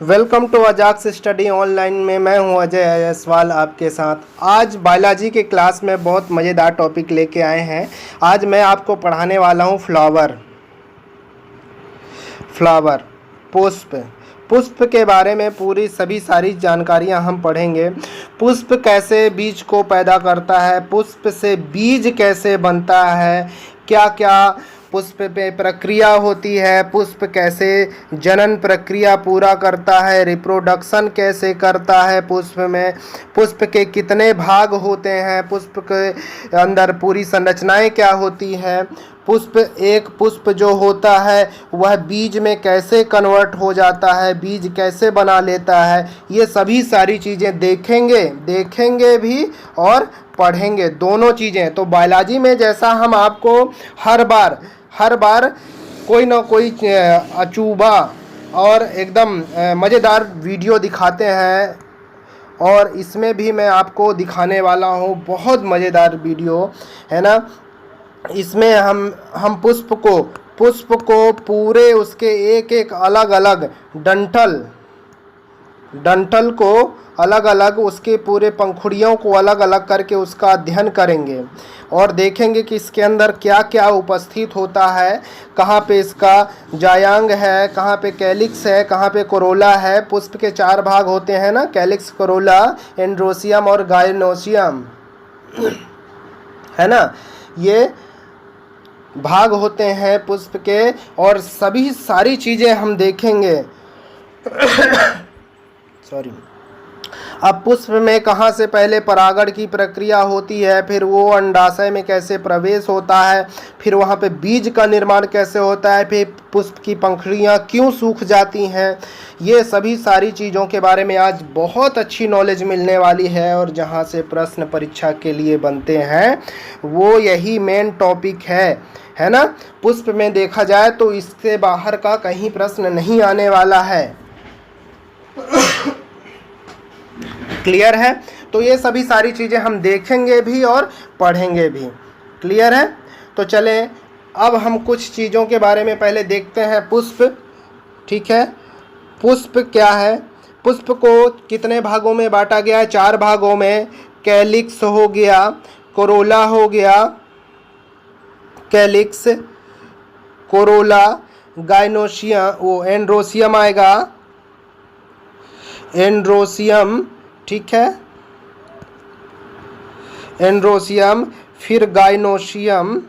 Welcome to Ajax study online में मैं हूं अजय जायसवाल आपके साथ। आज बायोलॉजी के क्लास में बहुत मज़ेदार टॉपिक लेके आए हैं। आज मैं आपको पढ़ाने वाला हूं फ्लावर पुष्प के बारे में पूरी सभी सारी जानकारियां हम पढ़ेंगे। पुष्प कैसे बीज को पैदा करता है, पुष्प से बीज कैसे बनता है, क्या क्या पुष्प पे प्रक्रिया होती है, पुष्प कैसे जनन प्रक्रिया पूरा करता है, रिप्रोडक्शन कैसे करता है पुष्प में, पुष्प के कितने भाग होते हैं, पुष्प के अंदर पूरी संरचनाएं क्या होती है, पुष्प जो होता है वह बीज में कैसे कन्वर्ट हो जाता है, बीज कैसे बना लेता है, ये सभी सारी चीज़ें देखेंगे भी और पढ़ेंगे, दोनों चीज़ें। तो बायोलॉजी में जैसा हम आपको हर बार कोई ना कोई अचूबा और एकदम मज़ेदार वीडियो दिखाते हैं, और इसमें भी मैं आपको दिखाने वाला हूँ बहुत मज़ेदार वीडियो है ना। इसमें हम पुष्प को पूरे उसके एक एक अलग अलग डंठल को अलग अलग, उसके पूरे पंखुड़ियों को अलग अलग करके उसका अध्ययन करेंगे और देखेंगे कि इसके अंदर क्या क्या उपस्थित होता है, कहाँ पे इसका जायांग है, कहाँ पे कैलिक्स है, कहाँ पे कोरोला है। पुष्प के 4 भाग होते हैं ना, कैलिक्स, कोरोला, एंड्रोसियम और गायनोसियम, है ना। ये भाग होते हैं पुष्प के, और सभी सारी चीज़ें हम देखेंगे। सॉरी। अब पुष्प में कहाँ से पहले परागण की प्रक्रिया होती है, फिर वो अंडाशय में कैसे प्रवेश होता है, फिर वहाँ पे बीज का निर्माण कैसे होता है, फिर पुष्प की पंखुड़ियाँ क्यों सूख जाती हैं, ये सभी सारी चीज़ों के बारे में आज बहुत अच्छी नॉलेज मिलने वाली है। और जहाँ से प्रश्न परीक्षा के लिए बनते हैं वो यही मेन टॉपिक है ना। पुष्प में देखा जाए तो इससे बाहर का कहीं प्रश्न नहीं आने वाला है। क्लियर है? तो ये सभी सारी चीज़ें हम देखेंगे भी और पढ़ेंगे भी। क्लियर है? तो चलें अब हम कुछ चीज़ों के बारे में पहले देखते हैं। पुष्प, ठीक है, पुष्प क्या है, पुष्प को कितने भागों में बांटा गया है? 4 भागों में। कैलिक्स हो गया, कोरोला हो गया, कैलिक्स, कोरोला, गायनोसियम, वो एंड्रोसियम आएगा, एंड्रोसियम, ठीक है, एंड्रोसियम, फिर गायनोसियम,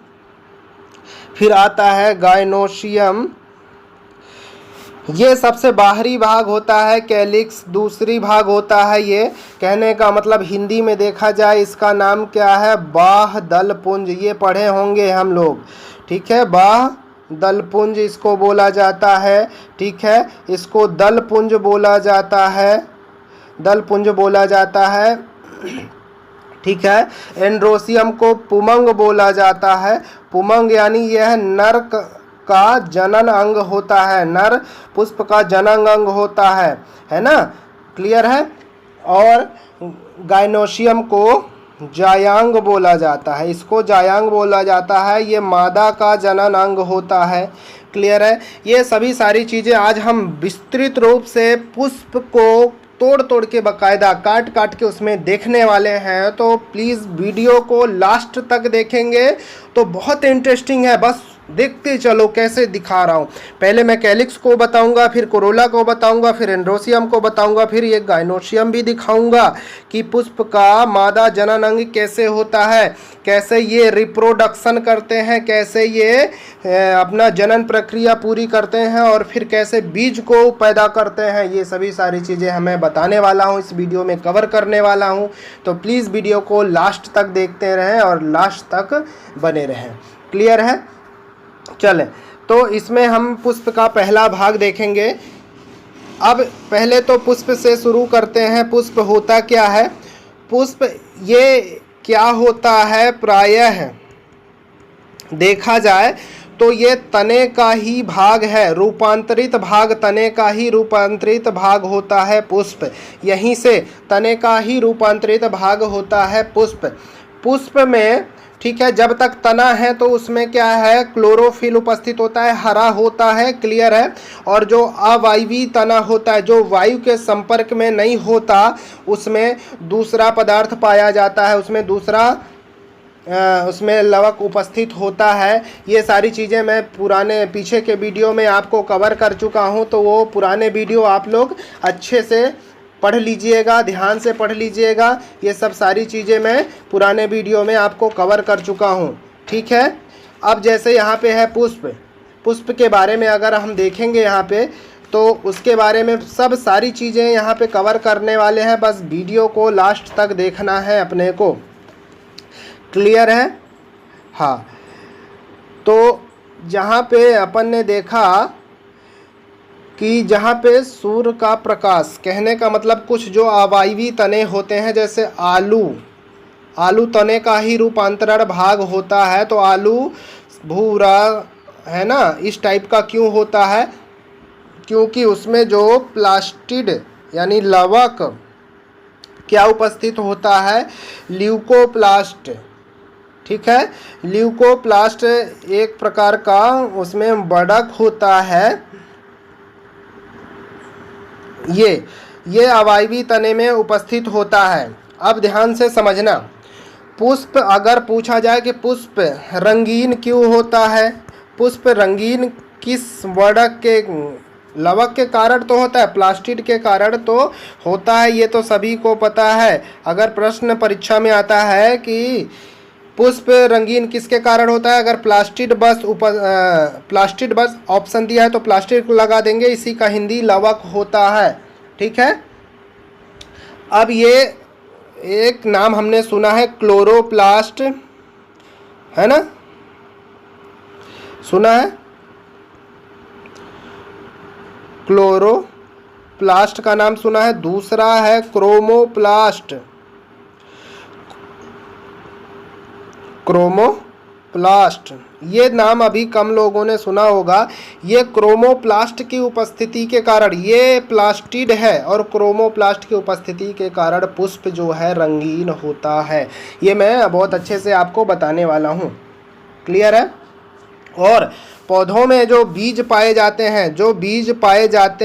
फिर आता है गायनोसियम, ये सबसे बाहरी भाग होता है। कैलिक्स दूसरी भाग होता है। ये कहने का मतलब हिंदी में देखा जाए इसका नाम क्या है? बाह दल पुंज। ये पढ़े होंगे हम लोग, ठीक है, बाह दल पुंज इसको बोला जाता है, ठीक है, इसको दल पुंज बोला जाता है, दल पुंज बोला जाता है, ठीक है। एंड्रोसियम को पुमंग बोला जाता है। पुमंग यानी यह नर का जनन अंग होता है, नर पुष्प का जनन अंग होता है ना। क्लियर है? और गायनोसियम को जायांग बोला जाता है, इसको जायांग बोला जाता है, ये मादा का जनन अंग होता है। क्लियर है? ये सभी सारी चीज़ें आज हम विस्तृत रूप से पुष्प को तोड़ के बाकायदा काट के उसमें देखने वाले हैं। तो प्लीज़ वीडियो को लास्ट तक देखेंगे तो बहुत इंटरेस्टिंग है, बस देखते चलो कैसे दिखा रहा हूँ। पहले मैं कैलिक्स को बताऊंगा, फिर कोरोला को बताऊंगा, फिर एंड्रोसियम को बताऊंगा, फिर ये गायनोसियम भी दिखाऊंगा कि पुष्प का मादा जनन अंग कैसे होता है, कैसे ये रिप्रोडक्शन करते हैं, कैसे ये अपना जनन प्रक्रिया पूरी करते हैं, और फिर कैसे बीज को पैदा करते हैं। ये सभी सारी चीज़ें हमें बताने वाला हूँ, इस वीडियो में कवर करने वाला हूँ। तो प्लीज़ वीडियो को लास्ट तक देखते रहें और लास्ट तक बने रहें। क्लियर है? चलें, तो इसमें हम पुष्प का पहला भाग देखेंगे। अब पहले तो पुष्प से शुरू करते हैं। पुष्प होता क्या है? पुष्प ये क्या होता है? प्रायः देखा जाए तो ये तने का ही भाग है, रूपांतरित भाग, तने का ही रूपांतरित भाग होता है पुष्प। यहीं से तने का ही रूपांतरित भाग होता है पुष्प। पुष्प में ठीक है। जब तक तना है तो उसमें क्या है, क्लोरोफिल उपस्थित होता है, हरा होता है, क्लियर है। और जो अवायवीय तना होता है, जो वायु के संपर्क में नहीं होता, उसमें दूसरा पदार्थ पाया जाता है, उसमें लवक उपस्थित होता है। ये सारी चीज़ें मैं पुराने पीछे के वीडियो में आपको कवर कर चुका हूँ, तो वो पुराने वीडियो आप लोग अच्छे से पढ़ लीजिएगा, ध्यान से पढ़ लीजिएगा। ये सब सारी चीज़ें मैं पुराने वीडियो में आपको कवर कर चुका हूँ, ठीक है। अब जैसे यहाँ पे है पुष्प के बारे में अगर हम देखेंगे यहाँ पे, तो उसके बारे में सब सारी चीज़ें यहाँ पे कवर करने वाले हैं। बस वीडियो को लास्ट तक देखना है अपने को, क्लियर है। हाँ, तो जहाँ पे अपन ने देखा कि जहाँ पे सूर्य का प्रकाश, कहने का मतलब कुछ जो अवायवीय तने होते हैं, जैसे आलू तने का ही रूपांतरण भाग होता है। तो आलू भूरा है ना, इस टाइप का क्यों होता है, क्योंकि उसमें जो प्लास्टिड यानी लवक क्या उपस्थित होता है, ल्यूकोप्लास्ट, ठीक है। ल्यूकोप्लास्ट एक प्रकार का उसमें बढ़क होता है। ये अवायवीय तने में उपस्थित होता है। अब ध्यान से समझना, पुष्प अगर पूछा जाए कि पुष्प रंगीन क्यों होता है, पुष्प रंगीन किस बढ़क के, लवक के कारण तो होता है, प्लास्टिड के कारण तो होता है, ये तो सभी को पता है। अगर प्रश्न परीक्षा में आता है कि पुष्प रंगीन किसके कारण होता है, अगर प्लास्टिड बस ऑप्शन दिया है तो प्लास्टिड लगा देंगे, इसी का हिंदी लवक होता है, ठीक है। अब ये एक नाम हमने सुना है क्लोरोप्लास्ट, है ना, सुना है, क्लोरोप्लास्ट का नाम सुना है। दूसरा है क्रोमोप्लास्ट, ये नाम अभी कम लोगों ने सुना होगा। ये क्रोमोप्लास्ट की उपस्थिति के कारण, ये प्लास्टिड है और क्रोमोप्लास्ट की उपस्थिति के कारण पुष्प जो है रंगीन होता है। ये मैं बहुत अच्छे से आपको बताने वाला हूँ, क्लियर है। और पौधों में जो बीज पाए जाते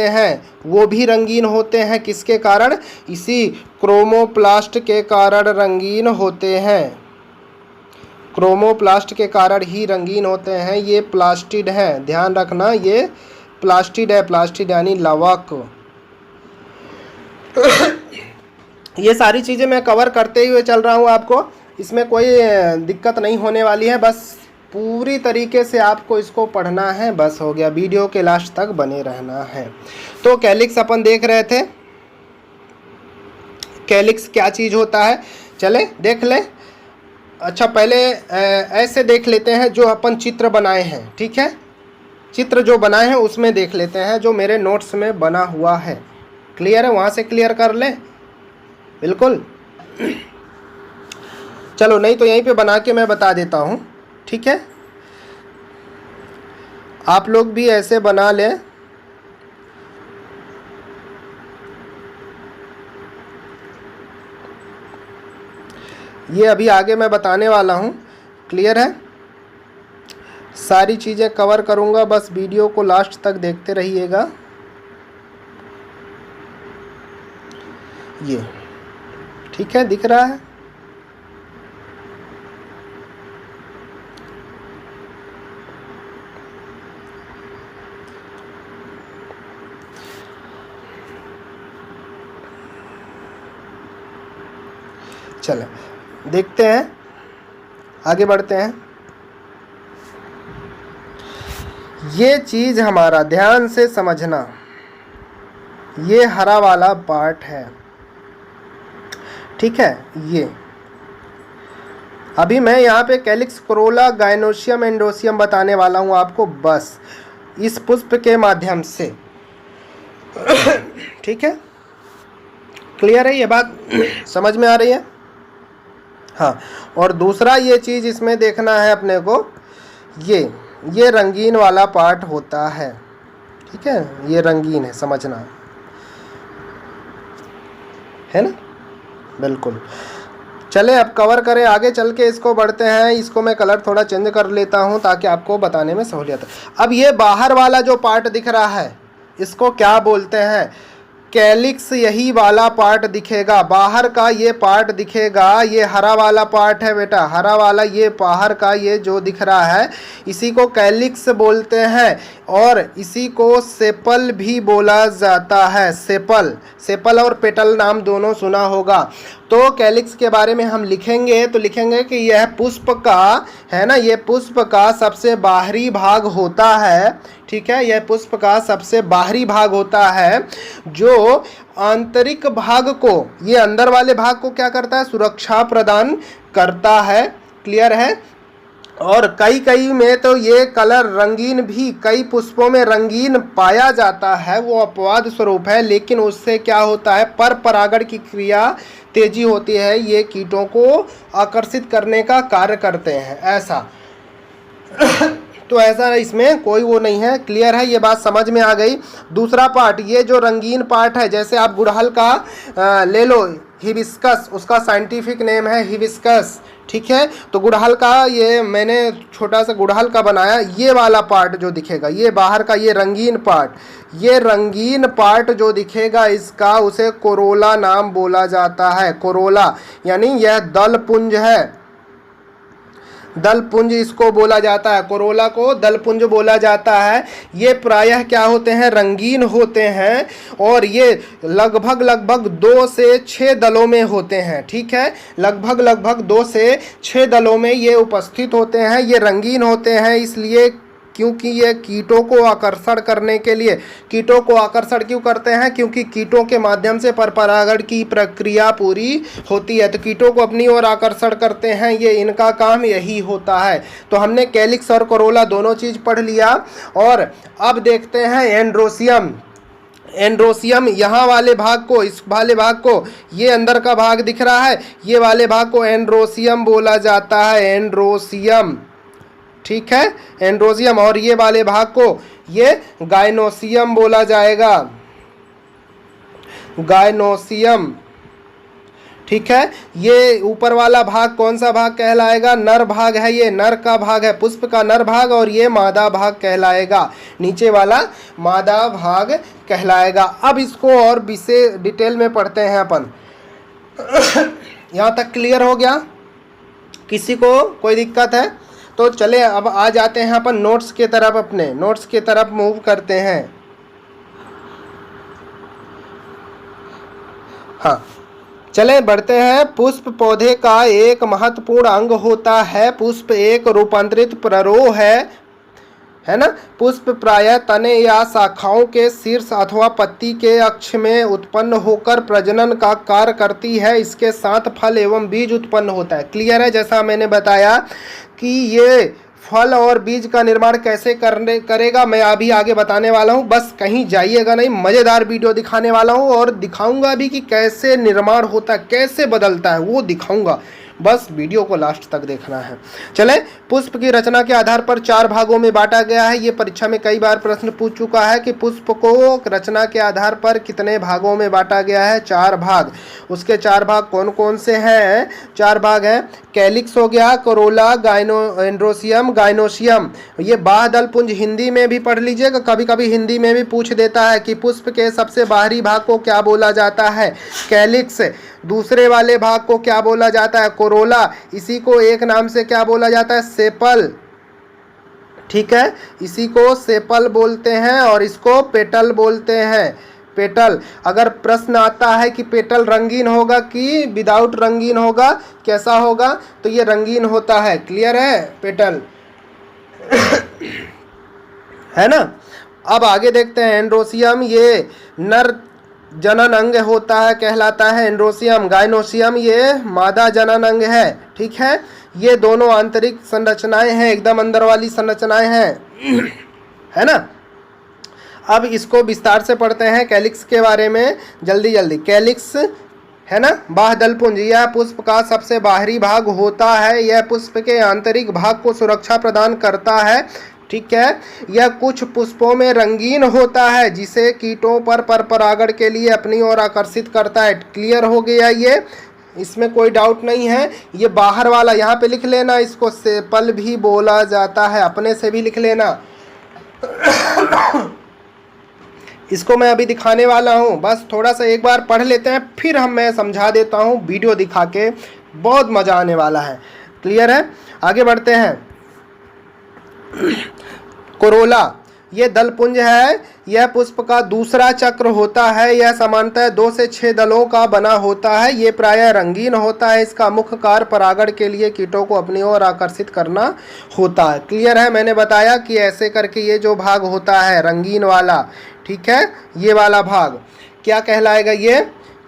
हैं वो भी रंगीन होते हैं, किसके कारण, इसी क्रोमोप्लास्ट के कारण रंगीन होते हैं, क्रोमोप्लास्ट के कारण ही रंगीन होते हैं। ये प्लास्टिड है, ध्यान रखना, ये प्लास्टिड है, प्लास्टिड यानी लवक। ये सारी चीज़ें मैं कवर करते हुए चल रहा हूँ, आपको इसमें कोई दिक्कत नहीं होने वाली है। बस पूरी तरीके से आपको इसको पढ़ना है, बस हो गया, वीडियो के लास्ट तक बने रहना है। तो कैलिक्स अपन देख रहे थे, कैलिक्स क्या चीज़ होता है, चले देख ले। अच्छा, पहले ऐसे देख लेते हैं जो अपन चित्र बनाए हैं, ठीक है। चित्र जो बनाए हैं उसमें देख लेते हैं, जो मेरे नोट्स में बना हुआ है, क्लियर है, वहाँ से क्लियर कर ले, बिल्कुल। चलो, नहीं तो यहीं पे बना के मैं बता देता हूँ, ठीक है। आप लोग भी ऐसे बना लें। ये अभी आगे मैं बताने वाला हूँ, क्लियर है। सारी चीज़ें कवर करूँगा, बस वीडियो को लास्ट तक देखते रहिएगा। ये ठीक है, दिख रहा है। चलो देखते हैं, आगे बढ़ते हैं। ये चीज़ हमारा ध्यान से समझना, ये हरा वाला पार्ट है, ठीक है। ये अभी मैं यहाँ पे कैलिक्स, कोरोला, गाइनोसियम, एंडोसियम बताने वाला हूँ आपको, बस इस पुष्प के माध्यम से, ठीक है। क्लियर है, ये बात समझ में आ रही है। हाँ, और दूसरा ये चीज़ इसमें देखना है अपने को, ये रंगीन वाला पार्ट होता है, ठीक है, ये रंगीन है, समझना है ना, बिल्कुल। चले अब कवर करें, आगे चल के इसको बढ़ते हैं। इसको मैं कलर थोड़ा चेंज कर लेता हूँ ताकि आपको बताने में सहूलियत हो। अब ये बाहर वाला जो पार्ट दिख रहा है इसको क्या बोलते हैं? कैलिक्स। यही वाला पार्ट दिखेगा, बाहर का ये पार्ट दिखेगा, ये हरा वाला पार्ट है बेटा, हरा वाला ये बाहर का ये जो दिख रहा है इसी को कैलिक्स बोलते हैं और इसी को सेपल भी बोला जाता है। सेपल, सेपल और पेटल नाम दोनों सुना होगा। तो कैलिक्स के बारे में हम लिखेंगे तो लिखेंगे कि यह पुष्प का है ना, ये पुष्प का सबसे बाहरी भाग होता है। ठीक है, यह पुष्प का सबसे बाहरी भाग होता है जो आंतरिक भाग को, ये अंदर वाले भाग को क्या करता है? सुरक्षा प्रदान करता है। क्लियर है? और कई में तो ये कलर रंगीन भी, कई पुष्पों में रंगीन पाया जाता है, वो अपवाद स्वरूप है। लेकिन उससे क्या होता है? पर परागण की क्रिया तेजी होती है, ये कीटों को आकर्षित करने का कार्य करते हैं, ऐसा। तो ऐसा इसमें कोई वो नहीं है। क्लियर है? ये बात समझ में आ गई। दूसरा पार्ट, ये जो रंगीन पार्ट है, जैसे आप गुड़हल का ले लो, हिबिस्कस, उसका साइंटिफिक नेम है हिबिस्कस। ठीक है, तो गुड़हल का ये मैंने छोटा सा गुड़हल का बनाया, ये वाला पार्ट जो दिखेगा, ये बाहर का ये रंगीन पार्ट, ये रंगीन पार्ट जो दिखेगा इसका, उसे कोरोला नाम बोला जाता है। कोरोला यानी यह दल पुंज है, दल पुंज इसको बोला जाता है, कोरोला को दल पुंज बोला जाता है। ये प्रायः क्या होते हैं? रंगीन होते हैं और ये लगभग 2 से 6 दलों में होते हैं। ठीक है, लगभग 2 से 6 दलों में ये उपस्थित होते हैं। ये रंगीन होते हैं इसलिए क्योंकि ये कीटों को आकर्षण करने के लिए, कीटों को आकर्षण क्यों करते हैं? क्योंकि कीटों के माध्यम से परपरागण की प्रक्रिया पूरी होती है, तो कीटों को अपनी ओर आकर्षण करते हैं, ये इनका काम यही होता है। तो हमने कैलिक्स और कोरोला दोनों चीज़ पढ़ लिया। और अब देखते हैं एंड्रोसियम। एंड्रोसियम, यहाँ वाले भाग को, इस वाले भाग को, ये अंदर का भाग दिख रहा है, ये वाले भाग को एंड्रोसियम बोला जाता है। एंड्रोसियम, ठीक है, एंड्रोसियम। और ये वाले भाग को ये गायनोसियम बोला जाएगा, गायनोसियम। ठीक है, ये ऊपर वाला भाग कौन सा भाग कहलाएगा? नर भाग है, ये नर का भाग है, पुष्प का नर भाग, और ये मादा भाग कहलाएगा, नीचे वाला मादा भाग कहलाएगा। अब इसको और विशेष डिटेल में पढ़ते हैं अपन। यहाँ तक क्लियर हो गया? किसी को कोई दिक्कत है? तो चले अब आ जाते हैं अपन नोट्स के तरफ, अपने नोट्स के तरफ मूव करते हैं। हाँ, चले बढ़ते हैं। पुष्प पौधे का एक महत्वपूर्ण अंग होता है। पुष्प एक रूपांतरित प्ररोह है ना। पुष्प प्रायः तने या शाखाओं के शीर्ष अथवा पत्ती के अक्ष में उत्पन्न होकर प्रजनन का कार्य करती है। इसके साथ फल एवं बीज उत्पन्न होता है। क्लियर है? जैसा मैंने बताया कि ये फल और बीज का निर्माण कैसे करेगा मैं अभी आगे बताने वाला हूँ। बस कहीं जाइएगा नहीं, मज़ेदार वीडियो दिखाने वाला हूँ और दिखाऊंगा भी कि कैसे निर्माण होता है, कैसे बदलता है, वो दिखाऊंगा। बस वीडियो को लास्ट तक देखना है। चले, पुष्प की रचना के आधार पर 4 भागों में बांटा गया है। ये परीक्षा में कई बार प्रश्न पूछ चुका है कि पुष्प को रचना के आधार पर कितने भागों में बांटा गया है? 4 भाग। उसके 4 भाग कौन कौन से हैं? 4 भाग हैं। कैलिक्स हो गया, कोरोला, एंड्रोसियम, गायनोसियम। ये बाह्यदल पुंज हिंदी में भी पढ़ लीजिएगा, कभी कभी हिंदी में भी पूछ देता है कि पुष्प के सबसे बाहरी भाग को क्या बोला जाता है? कैलिक्स। दूसरे वाले भाग को क्या बोला जाता है? कोरोला। इसी को एक नाम से क्या बोला जाता है? सेपल। ठीक है, इसी को सेपल बोलते हैं और इसको पेटल बोलते हैं। पेटल। अगर प्रश्न आता है कि पेटल रंगीन होगा कि विदाउट रंगीन होगा, कैसा होगा, तो ये रंगीन होता है। क्लियर है? पेटल है ना। अब आगे देखते हैं एंड्रोसियम। ये नर जनन अंग होता है, कहलाता है एंड्रोसियम। गायनोसियम ये मादा जनन अंग है। ठीक है, ये दोनों आंतरिक संरचनाएं हैं, एकदम अंदर वाली संरचनाएं हैं, है ना। अब इसको विस्तार से पढ़ते हैं कैलिक्स के बारे में, जल्दी जल्दी। कैलिक्स है ना, बाह्यदल पुंज, यह पुष्प का सबसे बाहरी भाग होता है। यह पुष्प के आंतरिक भाग को सुरक्षा प्रदान करता है। ठीक है, यह कुछ पुष्पों में रंगीन होता है जिसे कीटों पर परपरागण के लिए अपनी ओर आकर्षित करता है। क्लियर हो गया? ये इसमें कोई डाउट नहीं है। ये बाहर वाला यहाँ पे लिख लेना, इसको सेपल भी बोला जाता है, अपने से भी लिख लेना। इसको मैं अभी दिखाने वाला हूँ, बस थोड़ा सा एक बार पढ़ लेते हैं, फिर मैं समझा देता हूँ वीडियो दिखा के, बहुत मज़ा आने वाला है। क्लियर है? आगे बढ़ते हैं। कोरोला, ये दलपुंज है, यह पुष्प का दूसरा चक्र होता है। यह सामान्यतः 2 से 6 दलों का बना होता है। ये प्रायः रंगीन होता है। इसका मुख्य कार्य परागण के लिए कीटों को अपनी ओर आकर्षित करना होता है। क्लियर है? मैंने बताया कि ऐसे करके ये जो भाग होता है रंगीन वाला, ठीक है, ये वाला भाग क्या कहलाएगा? ये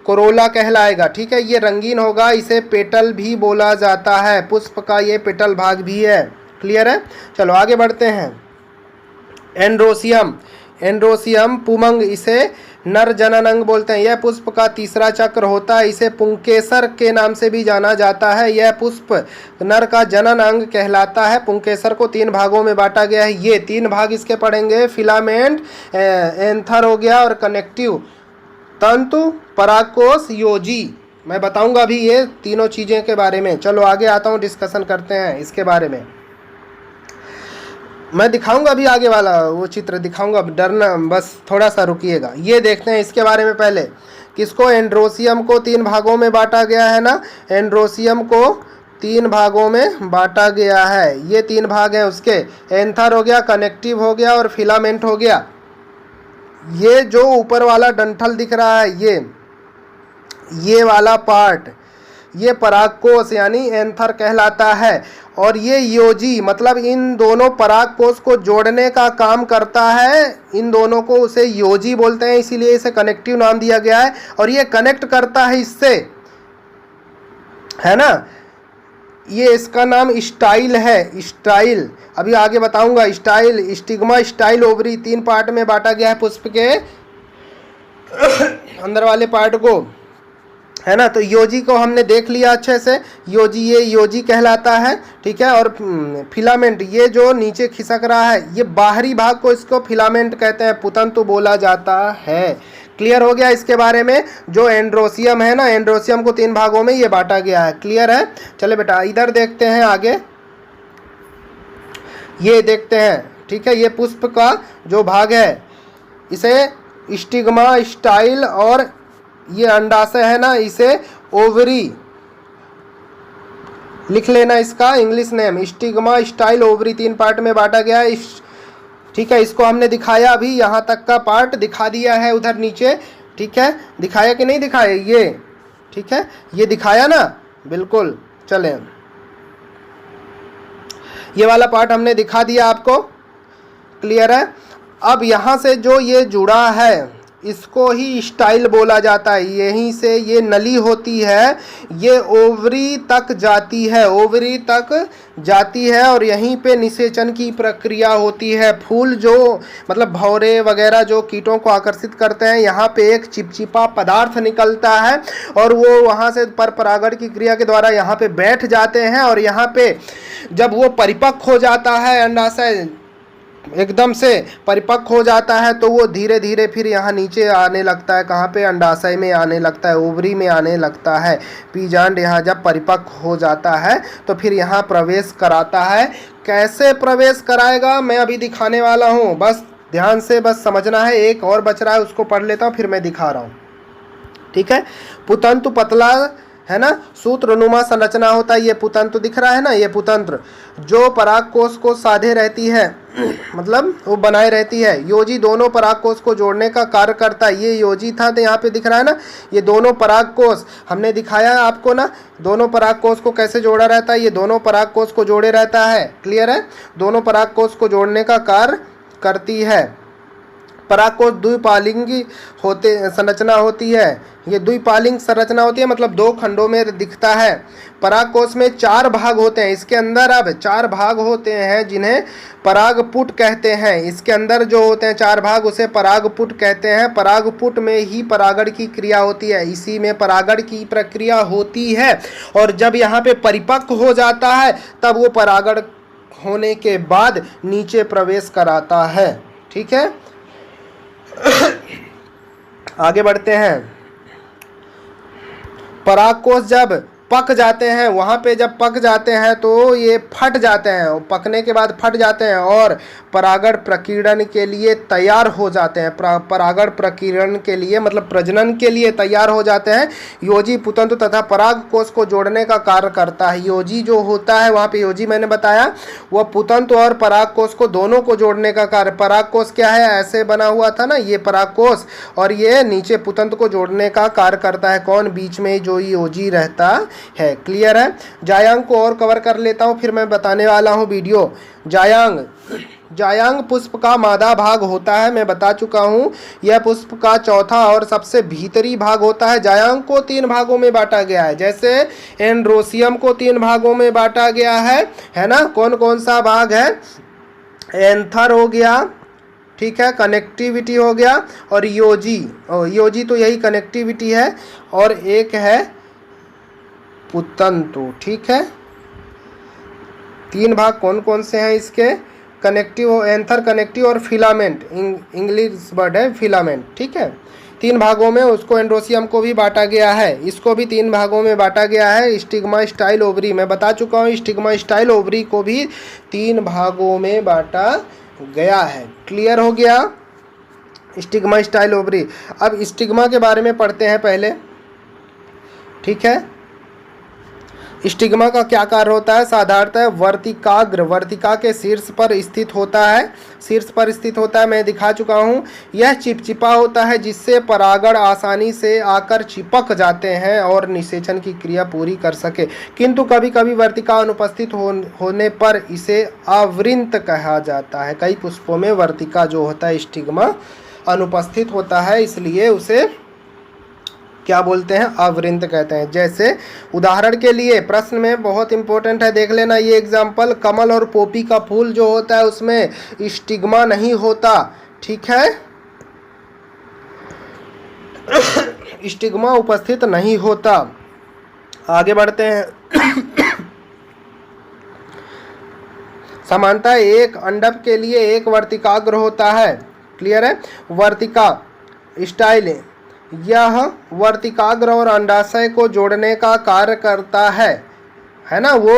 कोरोला कहलाएगा। ठीक है, ये रंगीन होगा, इसे पेटल भी बोला जाता है। पुष्प का ये पेटल भाग भी है। क्लियर है? चलो आगे बढ़ते हैं। एंड्रोसियम, एंड्रोसियम पुमंग, इसे नर जनन अंग बोलते हैं। यह पुष्प का तीसरा चक्र होता है। इसे पुंकेसर के नाम से भी जाना जाता है। यह पुष्प नर का जनन अंग कहलाता है। पुंकेसर को 3 भागों में बांटा गया है। ये 3 भाग इसके पढ़ेंगे, फिलामेंट, एंथर हो गया, और कनेक्टिव तंतु, परागकोश, योजी। मैं बताऊंगा अभी ये तीनों चीज़ें के बारे में। चलो आगे आता हूँ, डिस्कशन करते हैं इसके बारे में। मैं दिखाऊंगा अभी आगे वाला वो चित्र दिखाऊंगा, डरना बस थोड़ा सा रुकिएगा। ये देखते हैं इसके बारे में पहले, किसको? एंड्रोसियम को 3 भागों में बांटा गया है ना। एंड्रोसियम को 3 भागों में बांटा गया है। ये 3 भाग हैं उसके, एंथर हो गया, कनेक्टिव हो गया, और फिलामेंट हो गया। ये जो ऊपर वाला डंठल दिख रहा है, ये वाला पार्ट, ये परागकोश यानी एंथर कहलाता है। और ये योजी मतलब इन दोनों परागकोश को जोड़ने का काम करता है। इन दोनों को उसे योजी बोलते हैं, इसीलिए इसे कनेक्टिव नाम दिया गया है। और ये कनेक्ट करता है इससे, है ना। ये इसका नाम स्टाइल है, स्टाइल, अभी आगे बताऊंगा। Style, stigma, style, ovary 3 part में बांटा गया है पुष्प के अंदर वाले पार्ट को, है ना। तो योजी को हमने देख लिया अच्छे से, योजी, ये योजी कहलाता है। ठीक है, और फिलामेंट, ये जो नीचे खिसक रहा है, ये बाहरी भाग को इसको फिलामेंट कहते हैं, पुतंतु बोला जाता है। क्लियर हो गया इसके बारे में? जो एंड्रोसियम है ना, एंड्रोसियम को 3 भागों में ये बांटा गया है। क्लियर है? चले बेटा इधर देखते हैं आगे, ये देखते हैं। ठीक है, ये पुष्प का जो भाग है, इसे स्टिग्मा, स्टाइल, और ये अंडाशय है ना, इसे ओवरी लिख लेना। इसका English name stigma, style, ovary 3 part में बांटा गया है। ठीक है, इसको हमने दिखाया, अभी यहाँ तक का पार्ट दिखा दिया है उधर नीचे। ठीक है, दिखाया कि नहीं दिखाया? ये ठीक है, ये दिखाया ना, बिल्कुल। चलें, ये वाला पार्ट हमने दिखा दिया आपको। क्लियर है? अब यहाँ से जो ये जुड़ा है, इसको ही स्टाइल बोला जाता है। यहीं से ये नली होती है, ये ओवरी तक जाती है, ओवरी तक जाती है, और यहीं पे निषेचन की प्रक्रिया होती है। फूल जो मतलब भौरे वगैरह जो कीटों को आकर्षित करते हैं, यहाँ पे एक चिपचिपा पदार्थ निकलता है, और वो वहाँ से पर परागण की क्रिया के द्वारा यहाँ पे बैठ जाते हैं। और यहाँ पे जब वो परिपक्व हो जाता है, अंडाशय एकदम से परिपक्व हो जाता है, तो वो धीरे धीरे फिर यहाँ नीचे आने लगता है। कहाँ पे? अंडाशय में आने लगता है, ओवरी में आने लगता है। पीजांड यहाँ जब परिपक्व हो जाता है तो फिर यहाँ प्रवेश कराता है। कैसे प्रवेश कराएगा मैं अभी दिखाने वाला हूँ, बस ध्यान से बस समझना है। एक और बच रहा है, उसको पढ़ लेता हूँ, फिर मैं दिखा रहा हूँ। ठीक है, पुतंतु पतला है ना, सूत्रनुमा संरचना होता है। ये पुतंत्र दिख रहा है ना, ये पुतंत्र जो परागकोश को साधे रहती है, मतलब वो बनाए रहती है। योजी दोनों परागकोश को जोड़ने का कार्य करता है। ये योजी था, तो यहाँ पे दिख रहा है ना, ये दोनों परागकोश हमने दिखाया है आपको ना, दोनों परागकोश को कैसे जोड़ा रहता है। ये दोनों परागकोश को जोड़े रहता है। क्लियर है? दोनों परागकोश को जोड़ने का कार्य करती है। परागकोश द्विपालिंगी संरचना होती है। ये द्विपालिंग संरचना होती है, मतलब 2 खंडों में दिखता है। परागकोश में 4 भाग होते हैं। इसके अंदर अब 4 भाग होते हैं, जिन्हें परागपुट कहते हैं। इसके अंदर जो होते हैं 4 भाग, उसे परागपुट कहते हैं। परागपुट में ही परागण की क्रिया होती है, इसी में परागण की प्रक्रिया होती है। और जब यहाँ पे परिपक्व हो जाता है, तब वो परागण होने के बाद नीचे प्रवेश कराता है। ठीक है, आगे बढ़ते हैं। परागकोश जब पक जाते हैं, वहाँ पे जब पक जाते हैं तो ये फट जाते हैं, पकने के बाद फट जाते हैं और परागण प्रकीर्णन के लिए तैयार हो जाते हैं। परागण प्रकीर्णन के लिए मतलब प्रजनन के लिए तैयार हो जाते हैं। योजी पुतंतु तथा परागकोश को जोड़ने का कार्य करता है। योजी जो होता है, वहाँ पे योजी मैंने बताया, वह पुतंतु और परागकोश को दोनों को जोड़ने का कार्य। परागकोश क्या है, ऐसे बना हुआ था ना ये परागकोश, और ये नीचे पुतंतु को जोड़ने का कार्य करता है। कौन, बीच में जो योजी रहता है। क्लियर है। जायांग को और कवर कर लेता हूँ, फिर मैं बताने वाला हूँ वीडियो। जायांग पुष्प का मादा भाग होता है, मैं बता चुका हूँ। यह पुष्प का चौथा और सबसे भीतरी भाग होता है। जायांग को 3 भागों में बांटा गया है, जैसे एंड्रोसियम को 3 भागों में बांटा गया है ना। कौन कौन सा भाग है, एंथर हो गया, ठीक है, कनेक्टिविटी हो गया, और योजी तो यही कनेक्टिविटी है, और एक है पुतंतु। ठीक है, 3 भाग कौन कौन से हैं इसके, कनेक्टिव, एंथर, कनेक्टिव और फिलामेंट, इंग्लिश वर्ड है फिलामेंट। ठीक है, 3 भागों में उसको एंड्रोसियम को भी बांटा गया है, इसको भी 3 भागों में बांटा गया है। स्टिग्मा स्टाइल ओवरी मैं बता चुका हूँ, स्टिग्मा स्टाइल ओवरी को भी 3 भागों में बांटा गया है। क्लियर हो गया, स्टिग्मा स्टाइल ओवरी। अब स्टिग्मा के बारे में पढ़ते हैं पहले। ठीक है, स्टिग्मा का क्या कार्य होता है, साधारणतः वर्तिकाग्र, वर्तिका के शीर्ष पर स्थित होता है, मैं दिखा चुका हूँ। यह चिपचिपा होता है जिससे परागण आसानी से आकर चिपक जाते हैं और निषेचन की क्रिया पूरी कर सके, किंतु कभी कभी वर्तिका अनुपस्थित होने पर इसे अवृंत कहा जाता है। कई पुष्पों में वर्तिका जो होता है स्टिग्मा अनुपस्थित होता है, इसलिए उसे क्या बोलते हैं, अवृंत कहते हैं। जैसे उदाहरण के लिए प्रश्न में बहुत इंपॉर्टेंट है, देख लेना ये एग्जाम्पल, कमल और पोपी का फूल जो होता है उसमें स्टिग्मा नहीं होता। ठीक है, स्टिग्मा उपस्थित नहीं होता। आगे बढ़ते हैं। समानता एक अंडप के लिए एक वर्तिकाग्र होता है। क्लियर है, वर्तिका स्टाइल, यह वर्तिकाग्र और अंडाशय को जोड़ने का कार्य करता है ना। वो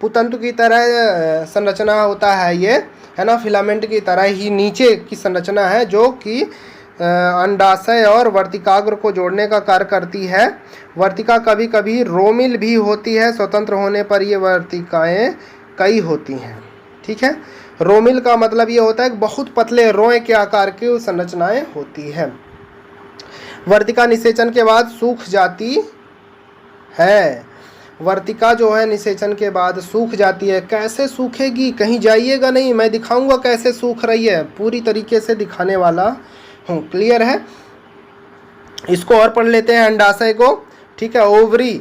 पुतंतु की तरह संरचना होता है ये, है ना, फिलामेंट की तरह ही नीचे की संरचना है जो कि अंडाशय और वर्तिकाग्र को जोड़ने का कार्य करती है। वर्तिका कभी कभी रोमिल भी होती है, स्वतंत्र होने पर ये वर्तिकाएं कई होती हैं। ठीक है, रोमिल का मतलब ये होता है कि बहुत पतले रोए के आकार की संरचनाएं होती है। वर्तिका निषेचन के बाद सूख जाती है, वर्तिका जो है निषेचन के बाद सूख जाती है। कैसे सूखेगी, कहीं जाइएगा नहीं, मैं दिखाऊंगा कैसे सूख रही है, पूरी तरीके से दिखाने वाला हूँ। क्लियर है, इसको और पढ़ लेते हैं अंडाशय को। ठीक है, ओवरी,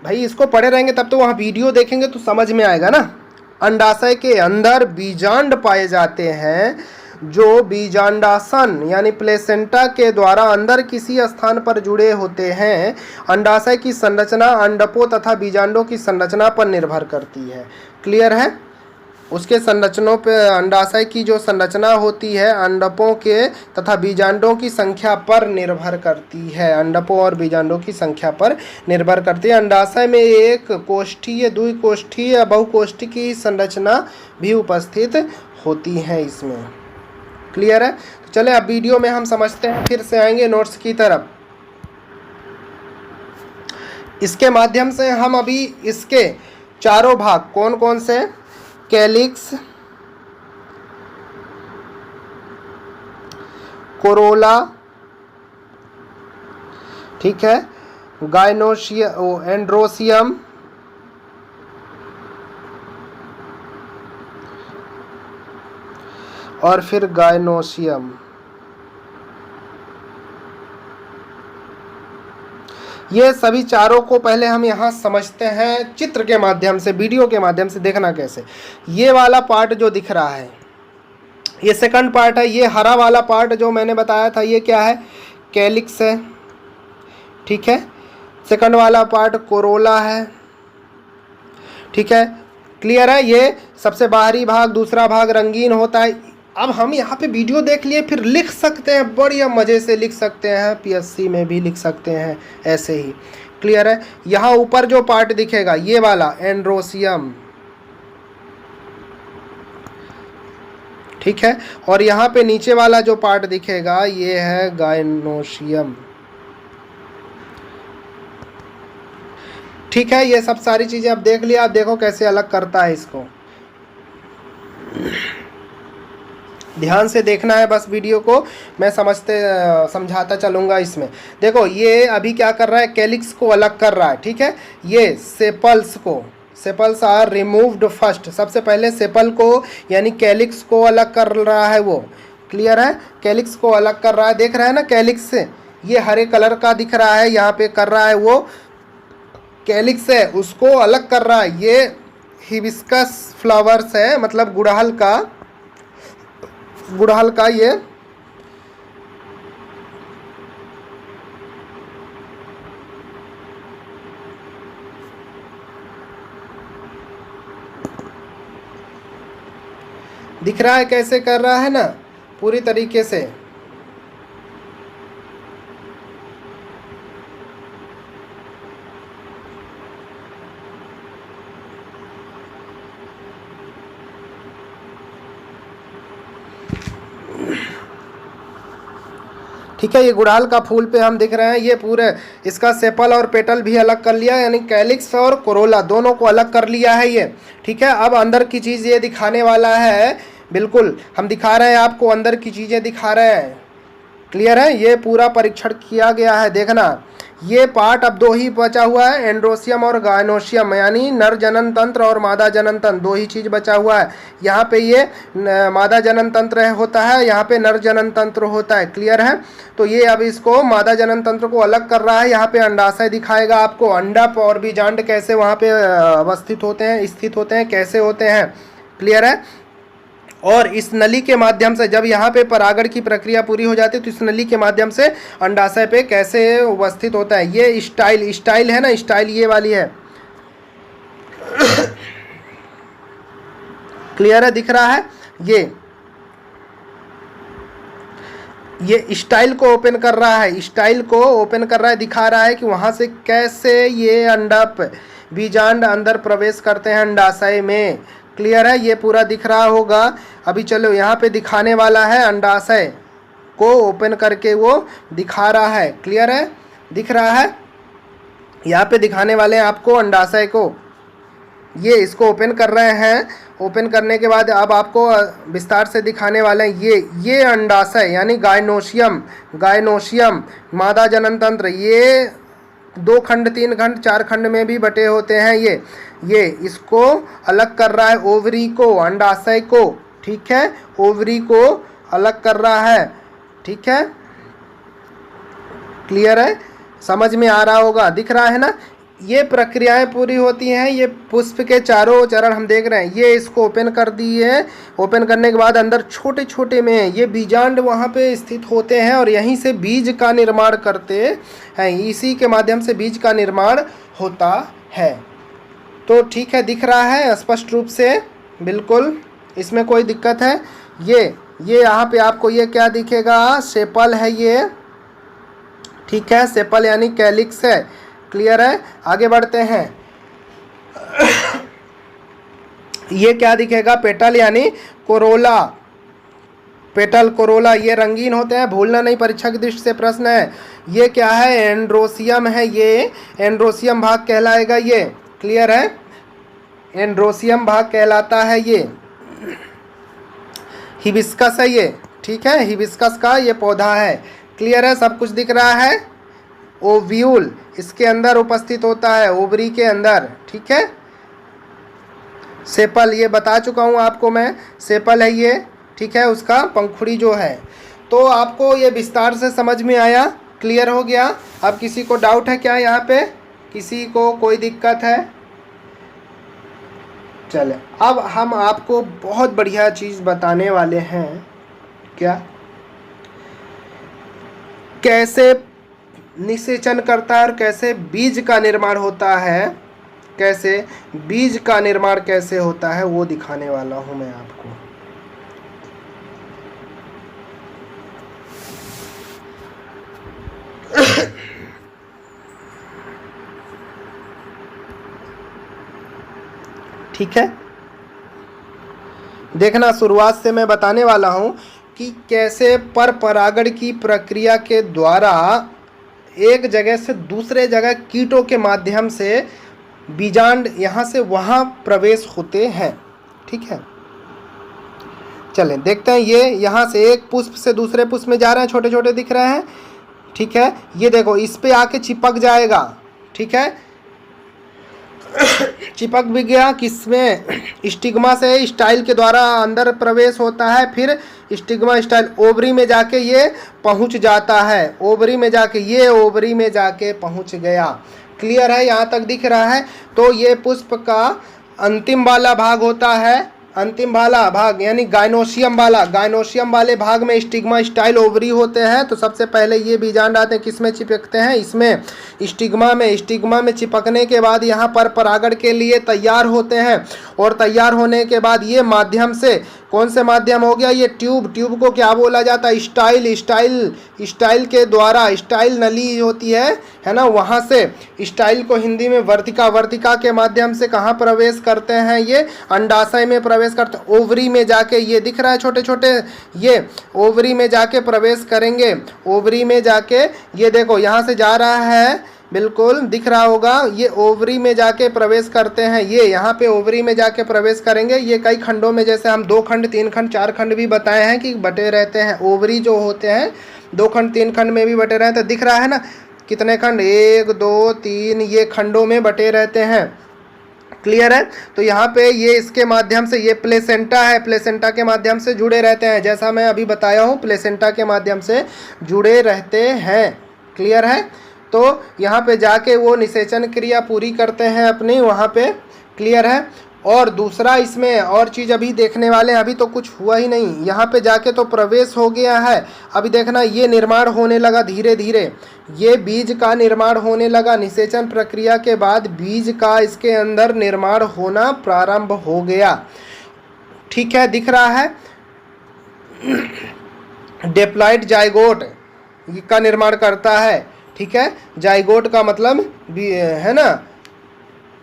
भाई इसको पढ़े रहेंगे तब तो वहाँ वीडियो देखेंगे तो समझ में आएगा ना। अंडाशय के अंदर बीजांड पाए जाते हैं जो बीजांडासन यानी प्लेसेंटा के द्वारा अंदर किसी स्थान पर जुड़े होते हैं। अंडाशय की संरचना अंडपों तथा बीजांडों की संरचना पर निर्भर करती है। क्लियर है, उसके संरचनों पे अंडाशय की जो संरचना होती है अंडपों के तथा बीजांडों की संख्या पर निर्भर करती है। अंडपों और बीजांडों की संख्या पर निर्भर करती है। अंडाशय में एक कोष्ठीय, द्विकोष्ठीय या बहुकोष्ठी की संरचना भी उपस्थित होती है इसमें। क्लियर है, तो चले अब वीडियो में हम समझते हैं, फिर से आएंगे नोट्स की तरफ। इसके माध्यम से हम अभी इसके चारों भाग कौन कौन से, कैलिक्स, कोरोला, ठीक है, गायनोशियम, एंड्रोसियम, और फिर गायनोसियम, ये सभी चारों को पहले हम यहाँ समझते हैं चित्र के माध्यम से, वीडियो के माध्यम से। देखना कैसे, ये वाला पार्ट जो दिख रहा है ये सेकंड पार्ट है। ये हरा वाला पार्ट जो मैंने बताया था ये क्या है, कैलिक्स है। ठीक है, सेकंड वाला पार्ट कोरोला है। ठीक है, क्लियर है। ये सबसे बाहरी भाग, दूसरा भाग रंगीन होता है, अब हम यहाँ पे वीडियो देख लिए, फिर लिख सकते हैं, बढ़िया मज़े से लिख सकते हैं, पीएससी में भी लिख सकते हैं ऐसे ही। क्लियर है। यहाँ ऊपर जो पार्ट दिखेगा ये वाला एंड्रोसियम, ठीक है, और यहाँ पे नीचे वाला जो पार्ट दिखेगा ये है गायनोशियम। ठीक है, ये सब सारी चीज़ें आप देख लिया। आप देखो कैसे अलग करता है इसको, ध्यान से देखना है बस वीडियो को, मैं समझाता चलूँगा इसमें। देखो ये अभी क्या कर रहा है, कैलिक्स को अलग कर रहा है, ठीक है। ये सेपल्स आर रिमूव्ड फर्स्ट, सबसे पहले सेपल को यानी कैलिक्स को अलग कर रहा है वो। क्लियर है, कैलिक्स को अलग कर रहा है, देख रहा है ना कैलिक्स से, ये हरे कलर का दिख रहा है, यहाँ पे कर रहा है वो कैलिक्स है, उसको अलग कर रहा है। ये हिबिस्कस फ्लावर्स है, मतलब गुड़हल का ये दिख रहा है कैसे कर रहा है ना, पूरी तरीके से। ठीक है, ये गुड़हल का फूल पे हम दिख रहे हैं, ये पूरे इसका सेपल और पेटल भी अलग कर लिया, यानी कैलिक्स और कोरोला दोनों को अलग कर लिया है ये। ठीक है, अब अंदर की चीज़ ये दिखाने वाला है, बिल्कुल हम दिखा रहे हैं आपको, अंदर की चीज़ें दिखा रहे हैं। क्लियर है, ये पूरा परीक्षण किया गया है, देखना। ये पार्ट अब दो ही बचा हुआ है, एंड्रोसियम और गायनोशियम, यानी नर जनन तंत्र और मादा जनन तंत्र, दो ही चीज़ बचा हुआ है। यहाँ पे ये मादा जनन तंत्र होता है, यहाँ पे नर जनन तंत्र होता है। क्लियर है, तो ये अब इसको मादा जनन तंत्र को अलग कर रहा है। यहाँ पे अंडाशय दिखाएगा आपको, अंडा और बीजांड कैसे वहाँ पे अवस्थित होते हैं, स्थित होते हैं, कैसे होते हैं। क्लियर है, और इस नली के माध्यम से जब यहाँ पे परागण की प्रक्रिया पूरी हो जाती है तो इस नली के माध्यम से अंडाशय पे कैसे उपस्थित होता है। ये स्टाइल है ना, स्टाइल ये वाली है। क्लियर है, दिख रहा है, ये स्टाइल को ओपन कर रहा है, स्टाइल को ओपन कर रहा है, दिखा रहा है कि वहाँ से कैसे ये अंडा बीजांड अंदर प्रवेश करते हैं अंडाशय में। क्लियर है, ये पूरा दिख रहा होगा। अभी चलो यहाँ पे दिखाने वाला है, अंडाशय को ओपन करके वो दिखा रहा है। क्लियर है, दिख रहा है, यहाँ पे दिखाने वाले हैं आपको अंडाशय को, ये इसको ओपन कर रहे हैं। ओपन करने के बाद अब आपको विस्तार से दिखाने वाले हैं ये अंडाशय यानी गायनोशियम मादा जनन तंत्र, ये 2 खंड 3 खंड 4 खंड में भी बटे होते हैं। ये इसको अलग कर रहा है, ओवरी को, अंडाशय को। ठीक है, ओवरी को अलग कर रहा है। ठीक है, क्लियर है, समझ में आ रहा होगा, दिख रहा है ना। ये प्रक्रियाएं पूरी होती हैं, ये पुष्प के चारों चरण हम देख रहे हैं। ये इसको ओपन कर दिए, ओपन करने के बाद अंदर छोटे छोटे में ये बीजांड वहाँ पे स्थित होते हैं और यहीं से बीज का निर्माण करते हैं, इसी के माध्यम से बीज का निर्माण होता है। तो ठीक है, दिख रहा है स्पष्ट रूप से, बिल्कुल, इसमें कोई दिक्कत है। ये यहाँ पे आपको ये क्या दिखेगा, सेपल है ये। ठीक है, सेपल यानी कैलिक्स है। क्लियर है, आगे बढ़ते हैं। ये क्या दिखेगा, पेटल यानी कोरोला, पेटल कोरोला, ये रंगीन होते हैं, भूलना नहीं, परीक्षा की दृष्टि से प्रश्न है। ये क्या है, एंड्रोसियम है, ये एंड्रोसियम भाग कहलाएगा ये। क्लियर है, एंड्रोसियम भाग कहलाता है ये। हिबिस्कस है ये। ठीक है, हिबिस्कस का ये पौधा है। क्लियर है, सब कुछ दिख रहा है। ओव्यूल इसके अंदर उपस्थित होता है, ओवरी के अंदर। ठीक है, सेपल ये बता चुका हूँ आपको मैं, सेपल है ये। ठीक है, उसका पंखुड़ी जो है। तो आपको ये विस्तार से समझ में आया, क्लियर हो गया। अब किसी को डाउट है क्या, यहाँ पे किसी को कोई दिक्कत है? चले, अब हम आपको बहुत बढ़िया चीज़ बताने वाले हैं। क्या, कैसे निषेचन करता है और कैसे बीज का निर्माण होता है, कैसे बीज का निर्माण कैसे होता है वो दिखाने वाला हूँ मैं आपको। ठीक है, देखना शुरुआत से मैं बताने वाला हूँ कि कैसे पर परागण की प्रक्रिया के द्वारा एक जगह से दूसरे जगह कीटों के माध्यम से बीजांड यहाँ से वहाँ प्रवेश होते हैं। ठीक है, चलें देखते हैं। ये यहाँ से एक पुष्प से दूसरे पुष्प में जा रहे हैं, छोटे छोटे दिख रहे हैं। ठीक है, ये देखो इस पे आके चिपक जाएगा। ठीक है, चिपक भी गया, किसमें, स्टिग्मा से स्टाइल के द्वारा अंदर प्रवेश होता है, फिर स्टिग्मा स्टाइल ओवरी में जाके ये पहुंच जाता है। ओवरी में जाके ये ओवरी में जाके पहुंच गया। क्लियर है, यहाँ तक दिख रहा है। तो ये पुष्प का अंतिम वाला भाग होता है, अंतिम वाला भाग यानी गाइनोसियम वाला, गाइनोसियम वाले भाग में स्टिग्मा स्टाइल ओवरी होते हैं। तो सबसे पहले ये बीजांड आते हैं, किस में चिपकते हैं, इसमें स्टिग्मा में। स्टिग्मा में चिपकने के बाद यहाँ पर परागण के लिए तैयार होते हैं, और तैयार होने के बाद ये माध्यम से, कौन से माध्यम हो गया, ये ट्यूब, ट्यूब को क्या बोला जाता है, स्टाइल, स्टाइल, स्टाइल के द्वारा, स्टाइल नली होती है ना, वहाँ से स्टाइल को हिंदी में वर्तिका, वर्तिका के माध्यम से कहाँ प्रवेश करते हैं, ये अंडाशय में प्रवेश करते हैं। ओवरी में जाके, ये दिख रहा है छोटे छोटे, ये ओवरी में जाके प्रवेश करेंगे। ओवरी में जाके ये देखो यहाँ से जा रहा है, बिल्कुल दिख रहा होगा, ये ओवरी में जाके प्रवेश करते हैं। ये यहाँ पे ओवरी में जाके प्रवेश करेंगे। ये कई खंडों में, जैसे हम 2 खंड 3 खंड 4 खंड भी बताए हैं कि बटे रहते हैं। ओवरी जो होते हैं 2 खंड 3 खंड में भी बटे रहते हैं। दिख रहा है ना कितने खंड, 1 2 3, ये खंडों में बटे रहते हैं। क्लियर है, तो यहाँ पे ये इसके माध्यम से, ये प्लेसेंटा है, प्लेसेंटा के माध्यम से जुड़े रहते हैं। जैसा मैं अभी बताया हूँ, प्लेसेंटा के माध्यम से जुड़े रहते हैं। क्लियर है, तो यहाँ पे जाके वो निषेचन क्रिया पूरी करते हैं अपनी वहाँ पे। क्लियर है, और दूसरा इसमें और चीज़ अभी देखने वाले हैं, अभी तो कुछ हुआ ही नहीं। यहाँ पे जाके तो प्रवेश हो गया है, अभी देखना ये निर्माण होने लगा धीरे धीरे, ये बीज का निर्माण होने लगा। निषेचन प्रक्रिया के बाद बीज का इसके अंदर निर्माण होना प्रारंभ हो गया। ठीक है, दिख रहा है, डिप्लॉइड जाइगोट का निर्माण करता है। ठीक है, जाइगोट का मतलब है ना,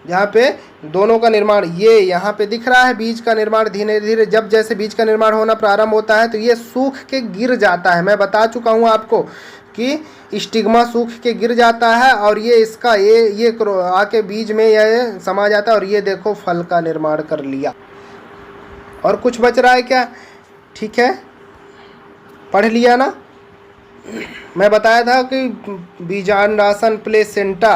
यहाँ पे दोनों का निर्माण, ये यहाँ पे दिख रहा है बीज का निर्माण धीरे धीरे। जब जैसे बीज का निर्माण होना प्रारंभ होता है तो ये सूख के गिर जाता है। मैं बता चुका हूँ आपको कि स्टिग्मा सूख के गिर जाता है, और ये इसका ये आके बीज में ये समा जाता है, और ये देखो फल का निर्माण कर लिया। और कुछ बच रहा है क्या? ठीक है, पढ़ लिया ना। मैं बताया था कि बीजांडासन प्लेसेंटा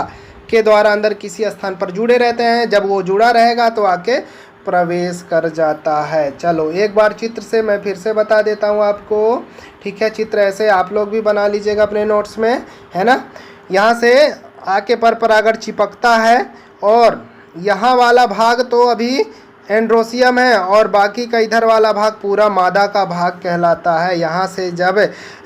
के द्वारा अंदर किसी स्थान पर जुड़े रहते हैं, जब वो जुड़ा रहेगा तो आके प्रवेश कर जाता है। चलो एक बार चित्र से मैं फिर से बता देता हूँ आपको। ठीक है, चित्र ऐसे आप लोग भी बना लीजिएगा अपने नोट्स में, है ना। यहाँ से आके पर परागण चिपकता है, और यहाँ वाला भाग तो अभी एंड्रोसियम है, और बाकी का इधर वाला भाग पूरा मादा का भाग कहलाता है। यहाँ से जब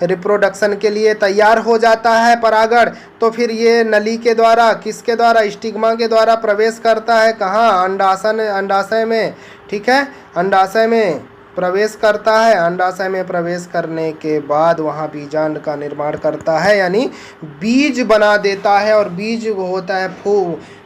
रिप्रोडक्शन के लिए तैयार हो जाता है परागण, तो फिर ये नली के द्वारा, किसके द्वारा, स्टिग्मा के द्वारा प्रवेश करता है। कहाँ? अंडाशय में। ठीक है, अंडाशय में प्रवेश करता है। अंडाशय में प्रवेश करने के बाद वहाँ बीजांड का निर्माण करता है, यानी बीज बना देता है, और बीज होता है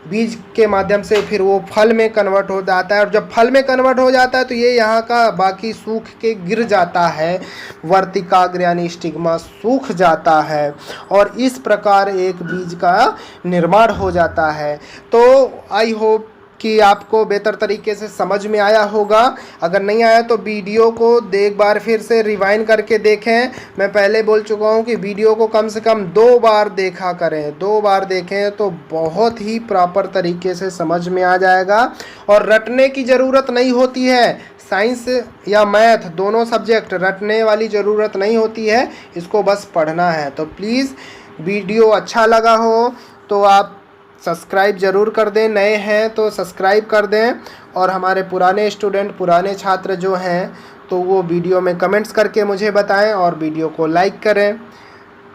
बीज के माध्यम से फिर वो फल में कन्वर्ट हो जाता है। और जब फल में कन्वर्ट हो जाता है तो ये यहाँ का बाकी सूख के गिर जाता है, वर्तिकाग्र यानी स्टिग्मा सूख जाता है, और इस प्रकार एक बीज का निर्माण हो जाता है। तो आई होप कि आपको बेहतर तरीके से समझ में आया होगा। अगर नहीं आया तो वीडियो को एक बार फिर से रिवाइंड करके देखें। मैं पहले बोल चुका हूं कि वीडियो को कम से कम 2 बार देखा करें, 2 बार देखें तो बहुत ही प्रॉपर तरीके से समझ में आ जाएगा, और रटने की ज़रूरत नहीं होती है। साइंस या मैथ दोनों सब्जेक्ट रटने वाली ज़रूरत नहीं होती है, इसको बस पढ़ना है। तो प्लीज़ वीडियो अच्छा लगा हो तो आप सब्सक्राइब ज़रूर कर दें, नए हैं तो सब्सक्राइब कर दें, और हमारे पुराने स्टूडेंट, पुराने छात्र जो हैं तो वो वीडियो में कमेंट्स करके मुझे बताएं, और वीडियो को लाइक करें,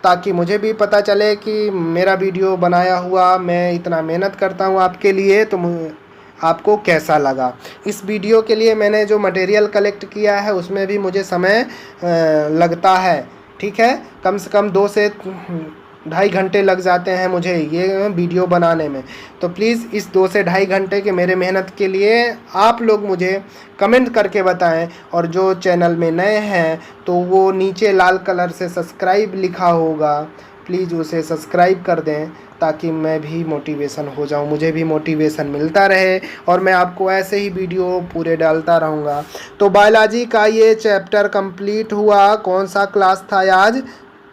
ताकि मुझे भी पता चले कि मेरा वीडियो बनाया हुआ, मैं इतना मेहनत करता हूँ आपके लिए, तो आपको कैसा लगा। इस वीडियो के लिए मैंने जो मटेरियल कलेक्ट किया है उसमें भी मुझे समय लगता है। ठीक है, कम से कम 2 से 2.5 घंटे लग जाते हैं मुझे ये वीडियो बनाने में। तो प्लीज़ इस 2 से 2.5 घंटे के मेरे मेहनत के लिए आप लोग मुझे कमेंट करके बताएं। और जो चैनल में नए हैं तो वो नीचे लाल कलर से सब्सक्राइब लिखा होगा, प्लीज़ उसे सब्सक्राइब कर दें ताकि मैं भी मोटिवेशन हो जाऊं, मुझे भी मोटिवेशन मिलता रहे और मैं आपको ऐसे ही वीडियो पूरे डालता रहूँगा। तो बायोलॉजी का ये चैप्टर कंप्लीट हुआ। कौन सा क्लास था आज?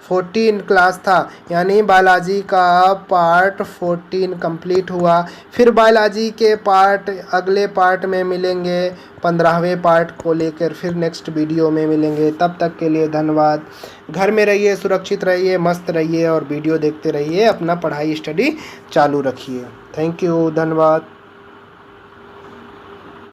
14 क्लास था, यानी बायोलॉजी का पार्ट 14 कंप्लीट हुआ। फिर बायोलॉजी के पार्ट अगले पार्ट में मिलेंगे, 15वें पार्ट को लेकर फिर नेक्स्ट वीडियो में मिलेंगे। तब तक के लिए धन्यवाद। घर में रहिए, सुरक्षित रहिए, मस्त रहिए और वीडियो देखते रहिए, अपना पढ़ाई स्टडी चालू रखिए। थैंक यू, धन्यवाद।